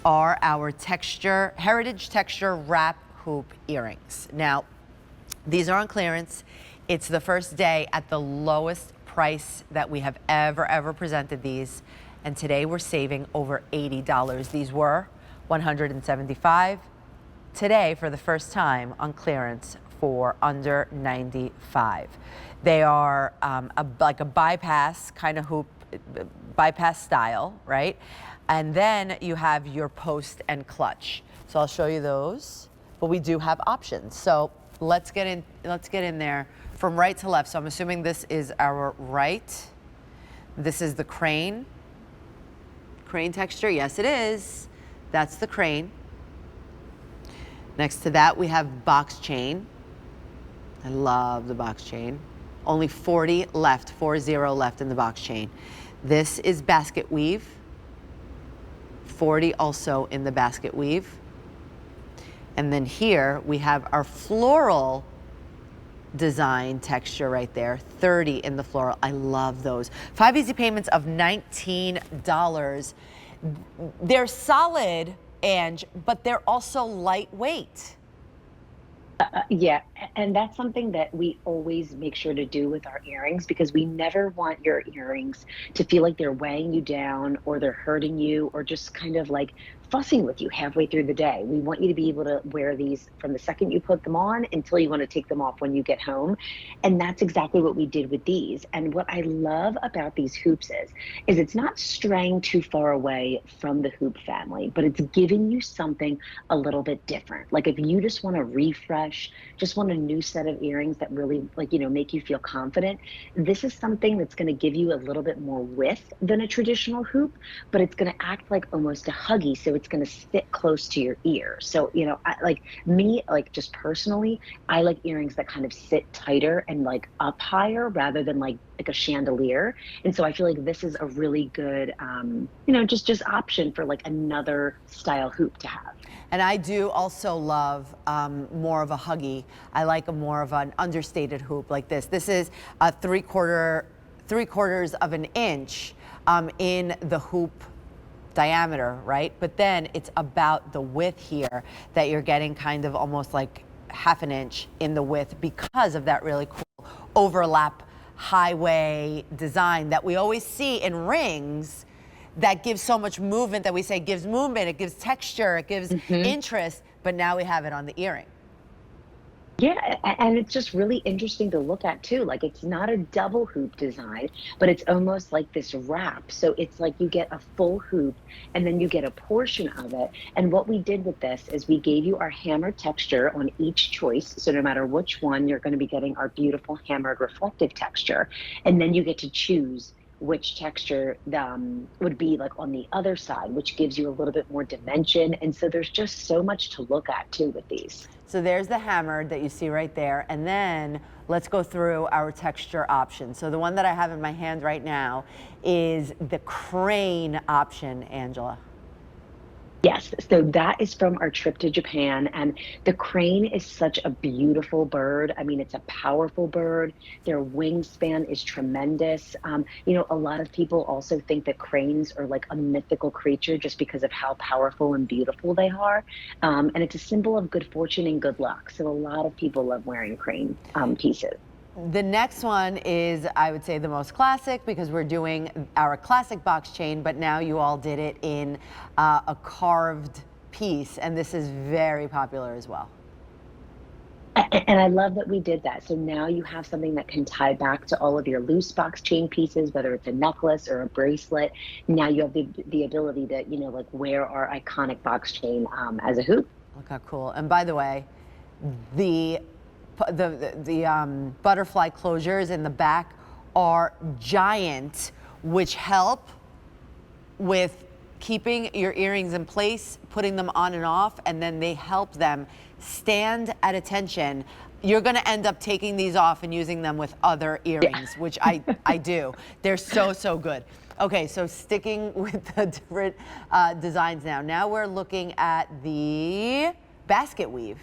are our heritage texture wrap hoop earrings. Now, these are on clearance. It's the first day at the lowest price that we have ever presented these. And today we're saving over $80. These were $175. Today, for the first time, on clearance for under $95. They are like a bypass kind of hoop, bypass style, right? And then you have your post and clutch. So I'll show you those, but we do have options. So let's get in there from right to left. So I'm assuming this is our right. This is the crane texture. Yes, it is. That's the crane. Next to that, we have box chain. I love the box chain. Only 40 left, 40 left in the box chain. This is basket weave. 40 also in the basket weave. And then here we have our floral design texture right there, 30 in the floral. I love those. 5 easy payments of $19. They're solid, Ange, but they're also lightweight. Yeah, and that's something that we always make sure to do with our earrings, because we never want your earrings to feel like they're weighing you down or they're hurting you or just kind of like fussing with you halfway through the day. We want you to be able to wear these from the second you put them on until you want to take them off when you get home. And that's exactly what we did with these. And what I love about these hoops is it's not straying too far away from the hoop family, but it's giving you something a little bit different. Like if you just want to refresh, just want a new set of earrings that really make you feel confident, this is something that's going to give you a little bit more width than a traditional hoop, but it's going to act like almost a huggy. So it's going to sit close to your ear. So, just personally, I like earrings that kind of sit tighter and like up higher rather than like a chandelier. And so I feel like this is a really good, just option for like another style hoop to have. And I do also love more of a huggy. I like more of an understated hoop like this. This is a 3/4 of an inch in the hoop diameter, right? But then it's about the width here that you're getting kind of almost like half an inch in the width because of that really cool overlap highway design that we always see in rings that gives so much movement, that we say gives movement, it gives texture, it gives interest, but now we have it on the earring. Yeah, and it's just really interesting to look at too. Like it's not a double hoop design, but it's almost like this wrap. So it's like you get a full hoop and then you get a portion of it. And what we did with this is we gave you our hammered texture on each choice. So no matter which one, you're going to be getting our beautiful hammered reflective texture. And then you get to choose which texture would be like on the other side, which gives you a little bit more dimension. And so there's just so much to look at too with these. So there's the hammered that you see right there. And then let's go through our texture options. So the one that I have in my hand right now is the crane option, Angela. Yes, so that is from our trip to Japan, and the crane is such a beautiful bird. I mean, it's a powerful bird. Their wingspan is tremendous. A lot of people also think that cranes are like a mythical creature just because of how powerful and beautiful they are. And it's a symbol of good fortune and good luck. So a lot of people love wearing crane pieces. The next one is, I would say, the most classic because we're doing our classic box chain, but now you all did it in a carved piece, and this is very popular as well. And I love that we did that. So now you have something that can tie back to all of your loose box chain pieces, whether it's a necklace or a bracelet. Now you have the ability to, wear our iconic box chain as a hoop. Look how cool. And by the way, the butterfly closures in the back are giant, which help with keeping your earrings in place, putting them on and off, and then they help them stand at attention. You're going to end up taking these off and using them with other earrings, which I do. They're so good. Okay, so sticking with the different designs now. Now we're looking at the basket weave.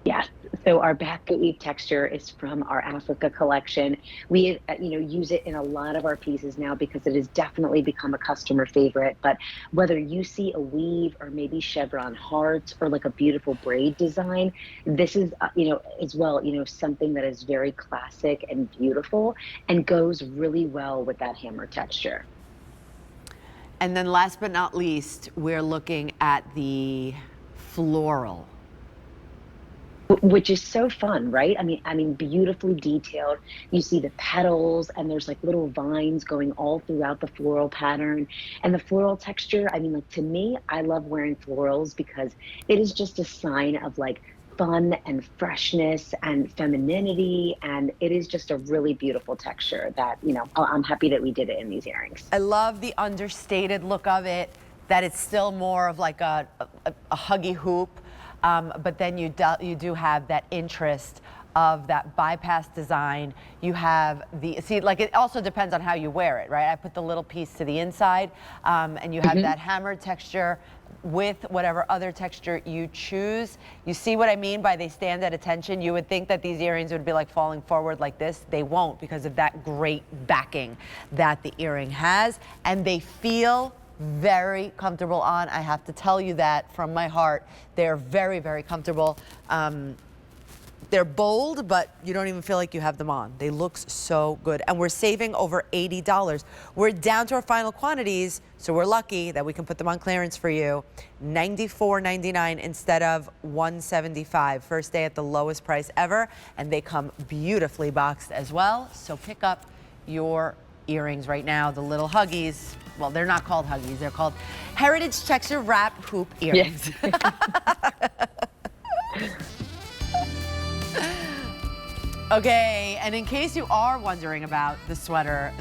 Yes. So our back boot weave texture is from our Africa collection. We, use it in a lot of our pieces now because it has definitely become a customer favorite. But whether you see a weave or maybe chevron hearts or like a beautiful braid design, this is, as well, something that is very classic and beautiful and goes really well with that hammer texture. And then last but not least, we're looking at the floral. Which is so fun, right? I mean, beautifully detailed. You see the petals, and there's like little vines going all throughout the floral pattern, and the floral texture. I mean, like to me, I love wearing florals because it is just a sign of like fun and freshness and femininity, and it is just a really beautiful texture that I'm happy that we did it in these earrings. I love the understated look of it, that it's still more of like a huggy hoop, but then you do have that interest of that bypass design. You have like it also depends on how you wear it, right? I put the little piece to the inside, and you have that hammered texture with whatever other texture you choose. You see what I mean by they stand at attention? You would think that these earrings would be like falling forward like this. They won't, because of that great backing that the earring has, and they feel very comfortable on. I have to tell you that from my heart. They're very, very comfortable. They're bold, but you don't even feel like you have them on. They look so good. And we're saving over $80. We're down to our final quantities, so we're lucky that we can put them on clearance for you. $94.99 instead of $175. First day at the lowest price ever, and they come beautifully boxed as well. So pick up your earrings right now, the little huggies. Well, they're not called huggies. They're called Heritage Texture Wrap Hoop Earrings. Yeah. Okay, and in case you are wondering about the sweatshirt